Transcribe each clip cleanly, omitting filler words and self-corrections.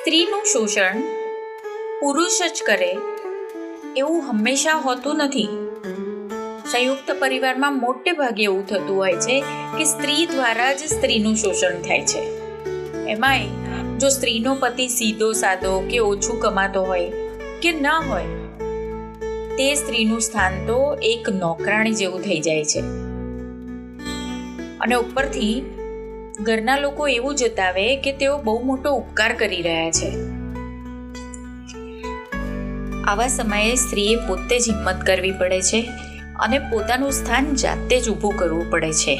સ્ત્રીનું શોષણ પુરુષ જ કરે એવું હંમેશા હોતું નથી. સંયુક્ત પરિવારમાં મોટે ભાગે એવું થતું હોય છે કે સ્ત્રી દ્વારા જ સ્ત્રીનું શોષણ થાય છે. એમાંય જો સ્ત્રીનો પતિ સીધો સાદો કે ઓછું કમાતો હોય કે ન હોય, તે સ્ત્રીનું સ્થાન તો એક નોકરાણી જેવું થઈ જાય છે. અને ઉપરથી ઘરના લોકો એવું જતાવે કે તેઓ બહુ મોટો ઉપકાર કરી રહ્યા છે. આવા સમયે સ્ત્રીએ પોતે જ હિંમત કરવી પડે છે અને પોતાનું સ્થાન જાતે જ ઊભું કરવું પડે છે.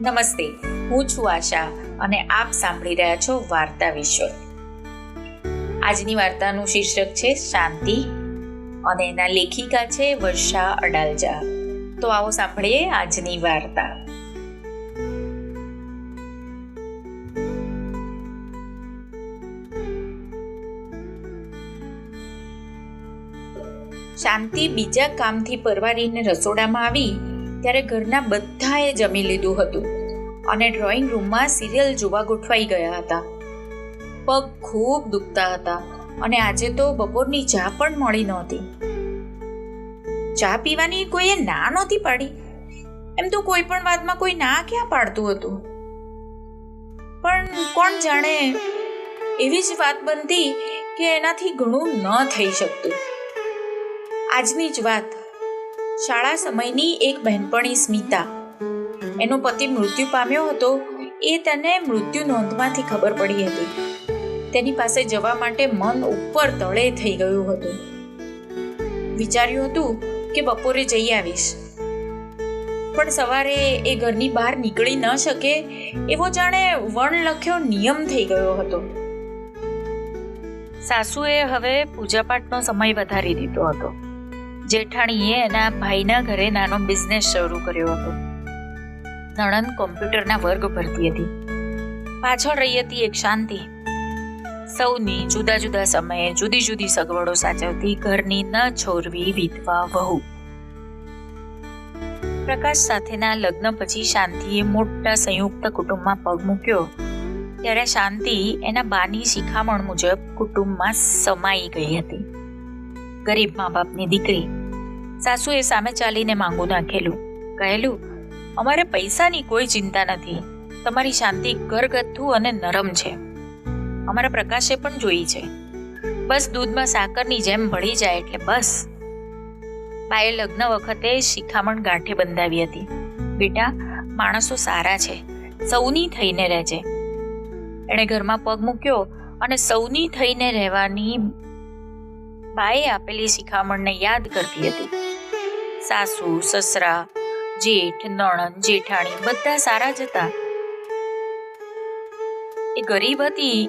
નમસ્તે, હું છું આશા અને આપ સાંભળી રહ્યા છો વાર્તા વિશ્વ. આજની વાર્તાનું શીર્ષક છે શાંતિ અને એના લેખિકા છે વર્ષા અડાલજા. તો આવો સાંભળીએ આજની વાર્તા. શાંતિ બીજા કામથી પરવારીને રસોડામાં આવી ત્યારે ઘરના બધાએ જમી લીધું હતું અને ડ્રોઈંગ રૂમમાં સિરિયલ જોવા ગોઠવાઈ ગયા હતા. પગ ખૂબ દુખતા હતા અને આજે તો બપોરની ચા પણ મળી નહોતી. ચા પીવાની કોઈએ ના નહોતી પાડી. એમ તો કોઈ પણ વાતમાં કોઈ ના ક્યાં પાડતું હતું, પણ કોણ જાણે એવી જ વાત બનતી કે એનાથી ઘણું ન થઈ શકતું. આજની જ વાત. શાળા સમયની એક બહેનપણી સ્મિતા, એનો પતિ મૃત્યુ પામ્યો હતો એ તેને મૃત્યુ નોંધમાંથી ખબર પડી હતી. તેની પાસે જવા માટે મન ઉપર તળે થઈ ગયું હતું. વિચાર્યું હતું કે બપોરે જઈ આવીશ, પણ સવારે એ ઘરની બહાર નીકળી ન શકે એવો જાણે વણલખ્યો નિયમ થઈ ગયો હતો. સાસુએ હવે પૂજાપાઠનો સમય વધારી દીધો હતો. જેઠાણીએ એના ભાઈના ઘરે નાનો બિઝનેસ શરૂ કર્યો હતો. નણંદ કોમ્પ્યુટરના વર્ગ ભરતી હતી. પાછળ રહી હતી એક શાંતિ, સૌની જુદા જુદા સમયે જુદી જુદી સગવડો સાચવતી ઘરની ન છોરવી વિધવા વહુ. પ્રકાશ સાથેના લગ્ન પછી શાંતિએ મોટા સંયુક્ત કુટુંબમાં પગ મૂક્યો ત્યારે શાંતિ એના બાની શિખામણ મુજબ કુટુંબમાં સમાઈ ગઈ હતી. ગરીબ મા બાપની દીકરી. સાસુએ સામે ચાલીને માંગુ નાખેલું, કહેલું, અમારે પૈસાની કોઈ ચિંતા નથી. તમારી શાંતિ ઘરગથ્થુ અને નરમ છે. અમારા પ્રકાશે પણ જોઈ છે. બસ દૂધમાં સાકરની જેમ ભળી જાય એટલે બસ. બાએ લગ્ન વખતે શિખામણ ગાંઠે બંધાવી હતી, બેટા, માણસો સારા છે, સૌની થઈને રહેજે. એણે ઘરમાં પગ મૂક્યો અને સૌની થઈને રહેવાની બાએ આપેલી શિખામણને યાદ કરતી હતી. સાસુ, સસરા, જેઠ, નણંદ, જેઠાણી બધા સારા જ હતા. એ ગરીબ હતી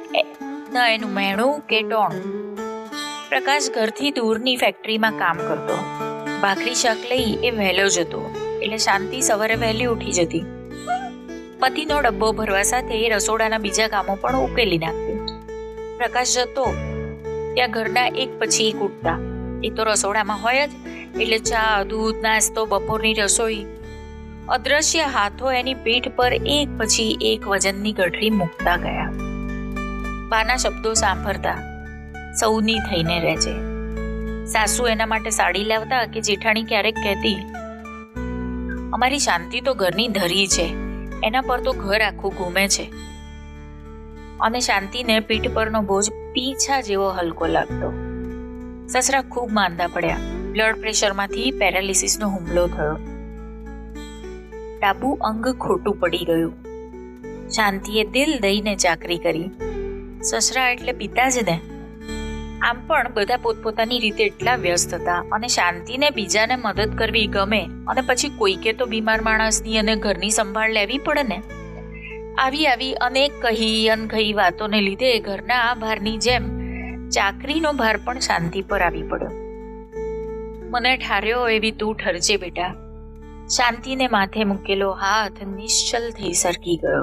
ન એનું મહેણું કે ટોણું. પ્રકાશ ઘરથી દૂરની ફેક્ટરીમાં કામ કરતો. ભાખરી શાક લઈ એ વહેલો જતો એટલે શાંતિ સવારે વહેલી ઉઠી જતી. પતિનો ડબ્બો ભરવા સાથે રસોડાના બીજા કામો પણ ઉકેલી નાખતી. પ્રકાશ જતો ત્યાં ઘરના એક પછી એક ઉઠતા. એ તો રસોડામાં હોય જ એટલે ચા, દૂધ, નાસ્તો, બપોરની રસોઈ. અદ્રશ્ય હાથો એની પીઠ પર એક પછી એક વજનની ગઠરી મૂકતા ગયા. બાના શબ્દો સાંભળતા, સૌની થઈને રહેજે. સાસુ એના માટે સાડી લાવતા કે જેઠાણી ક્યારેક કહેતી, અમારી શાંતિ તો ઘરની ધરી છે, એના પર તો ઘર આખું ઘૂમે છે. અને શાંતિને પીઠ પરનો બોજ પીછા જેવો હલકો લાગતો. સસરા ખૂબ માંદા પડ્યા. બ્લડ પ્રેશરમાંથી પેરાલિસિસનો હુમલો થયો. ડાબુ અંગ ખોટું પડી ગયું. શાંતિએ દિલ દઈને ચાકરી કરી. સસરા એટલે પિતા જ ને. આમ પણ બધા પોતપોતાની રીતે એટલા વ્યસ્ત હતા અને શાંતિને બીજાને મદદ કરવી ગમે અને પછી કોઈકે તો બીમાર માણસની અને ઘરની સંભાળ લેવી પડે ને. આવી અનેક કહી અનકહી વાતોને લીધે ઘરના ભારની જેમ ચાકરીનો ભાર પણ શાંતિ પર આવી પડ્યો. મને ઠાર્યો એવી તું ઠરજે બેટા. શાંતિને માથે મૂકેલો હાથ નિશ્ચલ થઈ સરકી ગયો.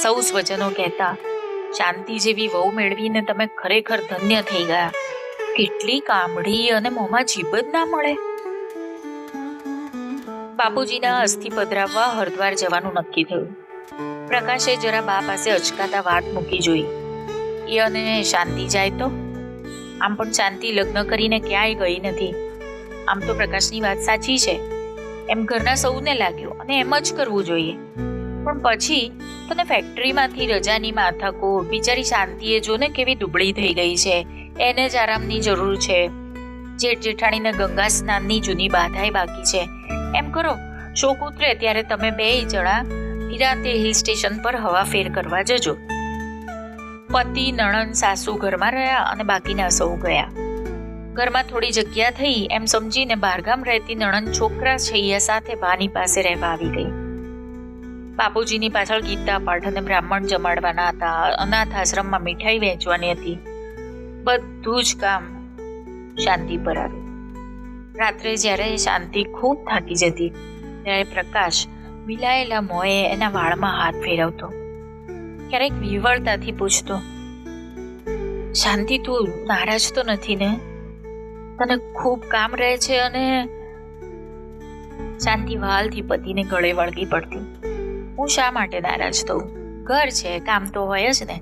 સૌ સ્વજનો કહેતા, શાંતિ જેવી વહુ મેળવીને તમે ખરેખર ધન્ય થઈ ગયા. કેટલી કામડી અને મોંમાં જીભ જ ના મળે. બાપુજીના અસ્થિ પધરાવવા હરદ્વાર જવાનું નક્કી થયું. પ્રકાશે જરા બા પાસે અચકાતા વાત મૂકી જોઈ. એ અને શાંતિ જાય તો? આમ પણ શાંતિ લગ્ન કરીને ક્યાંય ગઈ નથી. આમ તો પ્રકાશની વાત સાચી છે એમ ઘરના સૌને લાગ્યું અને એમ જ કરવું જોઈએ. પણ પછી તને ફેક્ટરીમાંથી રજાની માથાકૂટ, બિચારી શાંતિએ જો ને કેવી દુબળી થઈ ગઈ છે, એને જ આરામની જરૂર છે. જેઠ જેઠાણીને ગંગા સ્નાનની જૂની બાધાએ બાકી છે. એમ કરો, શોક ઉતરે ત્યારે તમે 2 જણા નિરાંતે હિલ સ્ટેશન પર હવાફેર કરવા જજો. પતિ, નણંદ, સાસુ ઘરમાં રહ્યા અને બાકીના સૌ ગયા. ઘરમાં થોડી જગ્યા થઈ એમ સમજીને બહારગામ રહેતી નણંદ છોકરા છૈયા સાથે બાની પાસે રહેવા આવી ગઈ. બાપુજીની પાછળ ગીતા પાઠ અને બ્રાહ્મણ જમાડવાના હતા. અનાથ આશ્રમમાં મીઠાઈ વહેંચવાની હતી. બધું જ કામ શાંતિ પર આવ્યું. રાત્રે જ્યારે શાંતિ ખૂબ થાકી જતી ત્યારે પ્રકાશ મિલાયેલા મોંએ એના વાળમાં હાથ ફેરવતો. ક્યારેક વિવળતાથી પૂછતો, શાંતિ, તું નારાજ તો નથી ને? તને ખૂબ કામ રહે છે? અને શાંતિ વાલથી પતિને ગળે વળગી પડતી. હું શા માટે નારાજ થઉં? ઘર છે, કામ તો હોય જ ને.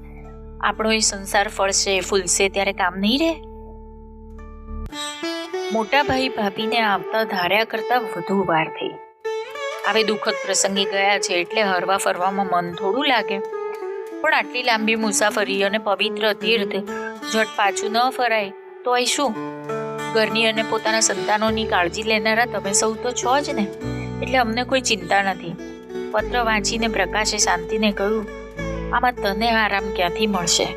આપણો એ સંસાર ફળશે ફૂલશે ત્યારે કામ નહીં રહે? મોટા ભાઈ ભાભીને આવતા ધાર્યા કરતા વધુ વાર થઈ. હવે દુઃખદ પ્રસંગે ગયા છે એટલે હરવા ફરવામાં મન થોડું લાગે. પણ આટલી લાંબી મુસાફરી અને પવિત્ર તીર્થ ઝટ પાછું ન ફરાય તો એ શું? ઘરની અને પોતાના સંતાનોની કાળજી લેનારા તમે સૌ તો છો જ ને, એટલે અમને કોઈ ચિંતા નથી. પત્ર વાંચીને પ્રકાશે શાંતિને કહ્યું, આમાં તને આરામ ક્યાંથી મળશે?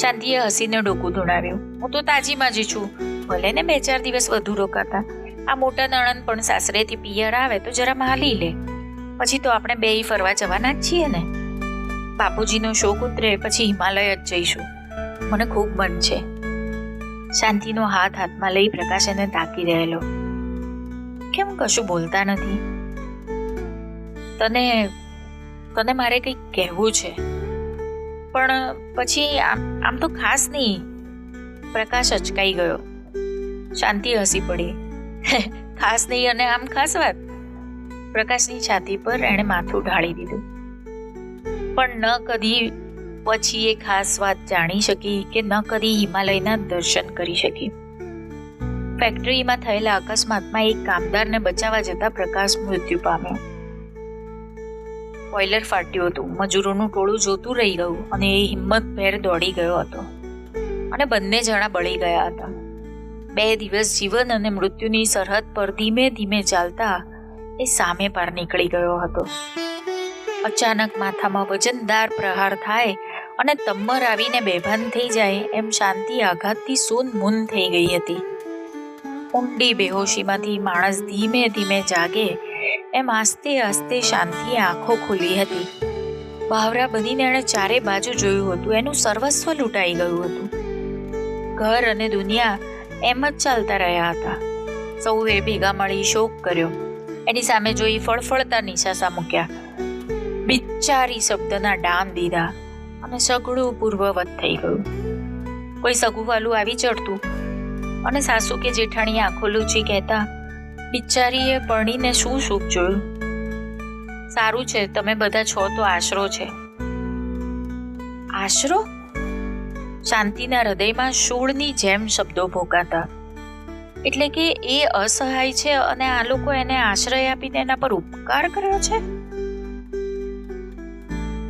શાંતિએ હસીને ડોકું ધુણાવ્યું, હું તો તાજીમાં જ છું. ભલે ને 2-4 દિવસ વધુ રોકાતા. આ મોટા નણંદ પણ સાસરેથી પિયર આવે તો જરા માલી લે. પછી તો આપણે 2 ફરવા જવાના જ છીએ ને. બાપુજીનો શોક ઉતરે પછી હિમાલય જ જઈશું. મને ખૂબ મન છે. શાંતિનો હાથમાં લઈ પ્રકાશ એને તાકી રહેલો. કેમ કશું બોલતા નથી? તને મારે કંઈક કહેવું છે, પણ પછી આમ તો ખાસ નહીં. પ્રકાશ અચકાઈ ગયો. શાંતિ હસી પડી. ખાસ નહીં અને આમ ખાસ વાત? પ્રકાશની છાતી પર એણે માથું ઢાળી દીધું. પણ ન કદી પછી એ ખાસ વાત જાણી શકી કે ન કદી હિમાલયના દર્શન કરી શકી. ફેક્ટરીમાં થયેલા અકસ્માતમાં એક કામદારને બચાવવા જતા પ્રકાશ મૃત્યુ પામ્યો. બોઇલર ફાટ્યું હતું. મજૂરોનું ટોળું જોતું રહી ગયું અને એ હિંમતભેર દોડી ગયો હતો અને બંને જણા બળી ગયા હતા. 2 દિવસ જીવન અને મૃત્યુની સરહદ પર ધીમે ધીમે ચાલતા એ સામે પાર નીકળી ગયો હતો. અચાનક માથામાં વજનદાર પ્રહાર થાય અને તમ્મર આવીને બેભાન થઈ જાય એમ શાંતિ આઘાતથી સૂન-મૂન થઈ ગઈ હતી. ઊંડી બેહોશીમાંથી માણસ ધીમે ધીમે જાગે એમ આસ્તે આસ્તે શાંતિએ આંખો ખોલી હતી. બાવરા બનીને એણે ચારે બાજુ જોયું હતું. એનું સર્વસ્વ લૂંટાઈ ગયું હતું. ઘર અને દુનિયા એમ જ ચાલતા રહ્યા હતા. સૌએ ભેગા મળી શોક કર્યો. એની સામે જોઈ ફળફળતા નિશાસા મૂક્યા. બિચારી શબ્દના ડામ દીધા અને સઘળું પૂર્વવત થઈ ગયું. કોઈ સગુવાલું આવી ચડતું અને સાસુ કે જેઠાણી આંખો લૂછી કહેતા, બિચારીએ પરણીને શું સુખ જોયું? સારું છે તમે બધા છો તો આશરો છે. આશરો? શાંતિના હૃદયમાં શૂળની જેમ શબ્દો ભોકાતા. એટલે કે એ અસહાય છે અને આ લોકો એને આશ્રય આપીને એના પર ઉપકાર કર્યો છે?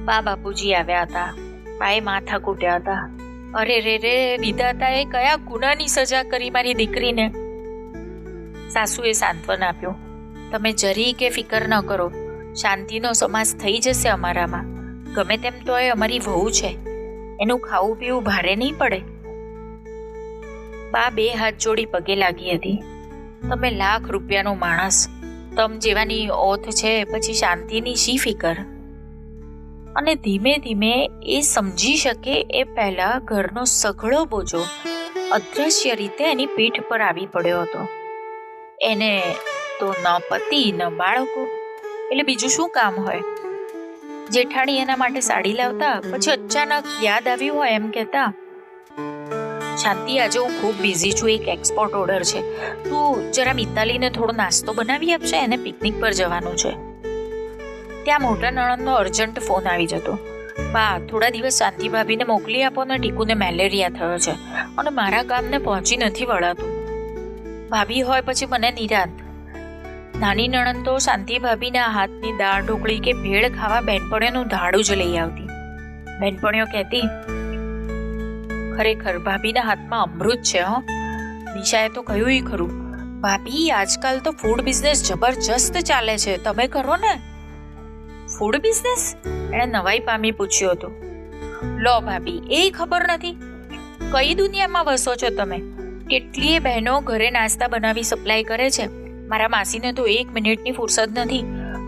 બાપુજી આવ્યા હતા. બાએ માથા કૂટ્યા હતા. અરે રે, વિધાતાએ કયા ગુનાની સજા કરી મારી દીકરીને? સાસુએ સાંત્વન આપ્યું, તમે જરી કે ફિકર ન કરો. શાંતિનો સમાસ થઈ જશે અમારામાં. ગમે તેમ તો એ અમારી વહુ છે. એનું ખાવું પીવું ભારે નહીં પડે. બા 2 હાથ જોડી પગે લાગી હતી. તમે લાખ રૂપિયાનો માણસ, તમ જેવાની ઓથ છે, પછી શાંતિની શી ફિકર? અને ધીમે ધીમે એ સમજી શકે એ પહેલા ઘરનો સઘળો બોજો અદ્રશ્ય રીતે એની પીઠ પર આવી પડ્યો હતો. એને તો ન પતિ ન બાળકો, એટલે બીજું શું કામ હોય? જેઠાણી એના માટે સાડી લાવતા, પછી અચાનક યાદ આવ્યું હોય એમ કહેતા, શાંતિ આજે હું ખૂબ બિઝી છું, એક એક્સપોર્ટ ઓર્ડર છે, તું જરા મિતાલીને થોડો નાસ્તો બનાવી આપશે, એને પિકનિક પર જવાનું છે. ત્યાં મોટા નણંદનો અર્જન્ટ ફોન આવી જતો. બા, થોડા દિવસ શાંતિ ભાભીને મોકલી આપો ને, ટીકુને મેલેરિયા થયો છે અને મારા ગામને પહોંચી નથી વળાતું. ભાભી હોય પછી મને નિરાંત. નાની નણંદ તો શાંતિ ભાભીના હાથની દાળ ઢોકળી કે ભેળ ખાવા બેનપણીઓનું ધાડું જ લઈ આવતી. બેનપણીઓ કહેતી, ખરેખર ભાભીના હાથમાં અમૃત છે. નિશાએ તો કહ્યું ખરું, ભાભી આજકાલ તો ફૂડ બિઝનેસ જબરજસ્ત ચાલે છે, તમે કરો ને? Food business? એણે નવાઈ પામી પૂછ્યું હતું. લો ભાભી, એ ખબર નથી? કઈ દુનિયામાં વસો છો તમે? કેટલીય બહેનો ઘરે નાસ્તા બનાવી સપ્લાય કરે છે. મારા માસીને તો 1 મિનિટની ફુરસદ નથી.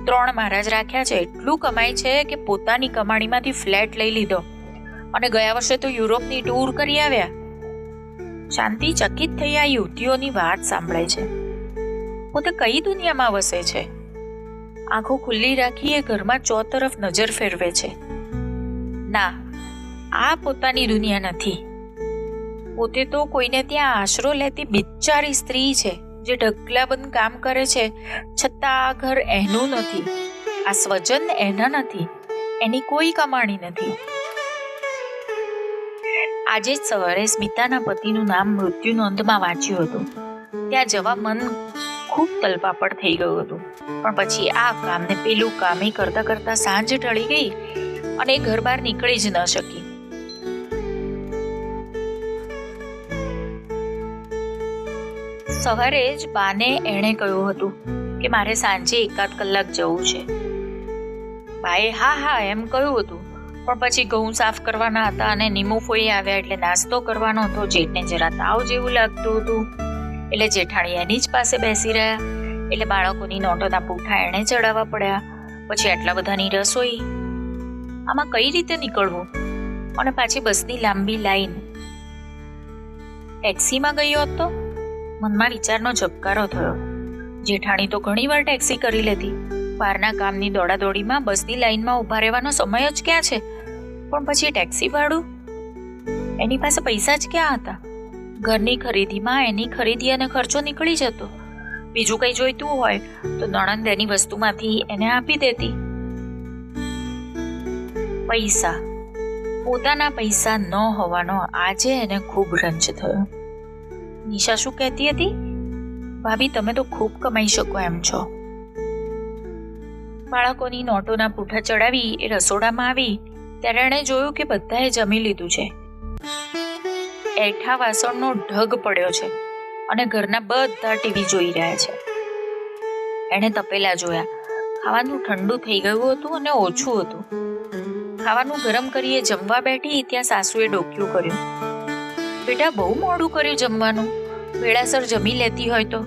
3 મહારાજ રાખ્યા છે. એટલું કમાય છે કે પોતાની કમાણીમાંથી ફ્લેટ લઈ લીધો અને ગયા વર્ષે તો યુરોપની ટૂર કરી આવ્યા. શાંતિ ચકિત થઈ આ યુવતીઓની વાત સાંભળે છે. પોતે કઈ દુનિયામાં વસે છે? આંખો ખુલ્લી રાખી એ ઘરમાં ચોતરફ નજર ફેરવે છે. ના, આ પોતાની દુનિયા નથી. પોતે તો કોઈને ત્યાં આશરો લેતી બિચારી સ્ત્રી છે, જે ઢગલાબંધ કામ કરે છે છતાં આ ઘર એનું નથી, આ સ્વજન એના નથી, એની કોઈ કમાણી નથી. આજે જ સવારે સ્મિતાના પતિનું નામ મૃત્યુ નોંધમાં વાંચ્યું હતું. ત્યાં જવા મન ખૂબ તલપાપડ થઈ ગયું હતું, પણ પછી આ કામ ને પેલું કામ કરતા કરતા સાંજ ઢળી ગઈ અને ઘર બહાર નીકળી જ ન શકી. સવારે જ બાને એણે કહ્યું હતું કે મારે સાંજે 1-8 કલાક જવું છે. બાએ હા એમ કહ્યું હતું, પણ પછી ઘઉં સાફ કરવાના હતા અને નીમુફોઈ આવ્યા એટલે નાસ્તો કરવાનો હતો. જેઠને જરા તાવ જેવું લાગતું હતું એટલે જેઠાણી એની જ પાસે બેસી રહ્યા. એટલે બાળકોની નોટોના પૂઠા એણે ચડાવવા પડ્યા. પછી આટલા બધાની રસોઈ. આમાં કઈ રીતે નીકળવું? અને પાછી બસની લાંબી લાઈન. ટેક્સીમાં ગઈ હોત તો? મનમાં વિચારનો ઝબકારો થયો. જેઠાણી તો ઘણીવાર ટેક્સી કરી લેતી. બહારના કામની દોડાદોડીમાં બસની લાઈનમાં ઊભા રહેવાનો સમય જ ક્યાં છે? પણ પછી ટેક્સી ભાડું? એની પાસે પૈસા જ ક્યાં હતા? ઘરની ખરીદીમાં એની ખરીદી અને ખર્ચો નીકળી જતો. બીજું કંઈ જોઈતું હોય તો નણંદ એની વસ્તુમાંથી એને આપી દેતી. પૈસા, પોતાના પૈસા ન હોવાનો આજે એને ખૂબ રંજ થયો. નિશા શું કહેતી હતી? ભાભી, તમે તો ખૂબ કમાઈ શકો એમ છો. બાળકોની નોટોના પૂઠા ચડાવી એ રસોડામાં આવી ત્યારે એણે જોયું કે બધાએ જમી લીધું છે. એઠા વાસણનો ઢગ પડ્યો છે અને ઘરના બધા ટીવી જોઈ રહ્યા છે. એણે તપેલા જોયા. ખાવાનું ઠંડુ થઈ ગયું હતું અને ઓછું હતું. ખાવાનું ગરમ કરીએ જમવા બેઠી ત્યાં સાસુએ ડોક્યું કર્યું. બેટા, બહુ મોડું કર્યું જમવાનું. વેળાસર જમી લેતી હોય તો.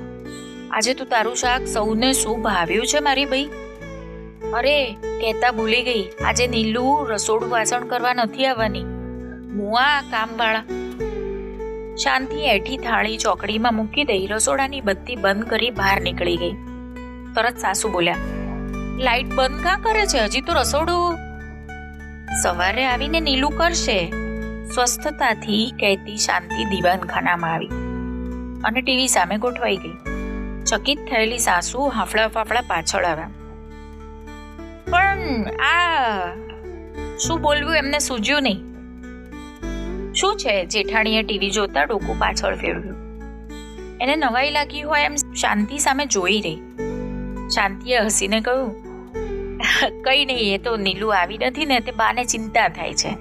આજે તું તારું શાક સૌને શું ભાવ્યું છે મારી ભાઈ? અરે, કહેતા ભૂલી ગઈ, આજે નીલુ રસોડું વાસણ કરવા નથી આવવાની. મુઆ કામવાળા. શાંતિ એઠી થાળી ચોકડીમાં મૂકી દઈ રસોડાની બત્તી બંધ કરી બહાર નીકળી ગઈ. તરત સાસુ બોલ્યા, લાઈટ બંધ કાં કરે છે? હજી તો રસોડું સવારે આવીને નીલુ કરશે. સ્વસ્થતાથી કહેતી શાંતિ દીવાનખાનામાં આવી અને ટીવી સામે ગોઠવાઈ ગઈ. ચકિત થયેલી સાસુ હાફળા ફાફડા પાછળ આવ્યા. પણ આ શું બોલવું એમને સૂઝ્યું નહીં. શું છે? જેઠાણીએ ટીવી જોતા ડોકું પાછળ ફેરવ્યું. એને નવાઈ લાગી હોય એમ શાંતિ સામે જોઈ રહી. શાંતિએ હસીને કહ્યું, કઈ નહીં, એ તો નીલુ આવી નથી ને તે બાને ચિંતા થાય છે.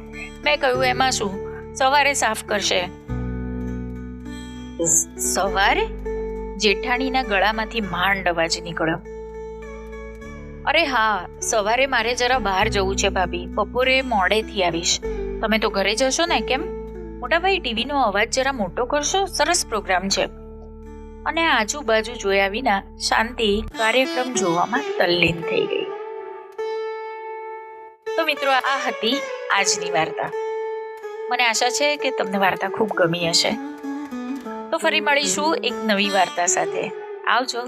મેં કહ્યું એમાં શું, સવારે સાફ કરશે. સવારે? જેઠાણીના ગળામાંથી માંડ અવાજ નીકળ્યો. અરે હા, સવારે મારે જરા બહાર જવું છે ભાભી. બપોરે મોડેથી આવીશ. તમે તો ઘરે જશો ને? કેમ? મોટાભાઈ, ટીવીનો અવાજ જરા મોટો કરશો, સરસ પ્રોગ્રામ છે. અને આજુબાજુ જોયા વિના શાંતિ કાર્યક્રમ જોવામાં તલ્લીન થઈ ગઈ. તો મિત્રો, આ હતી આજની વાર્તા. મને આશા છે કે તમને વાર્તા ખૂબ ગમી હશે. તો ફરી મળીશું એક નવી વાર્તા સાથે. આવજો.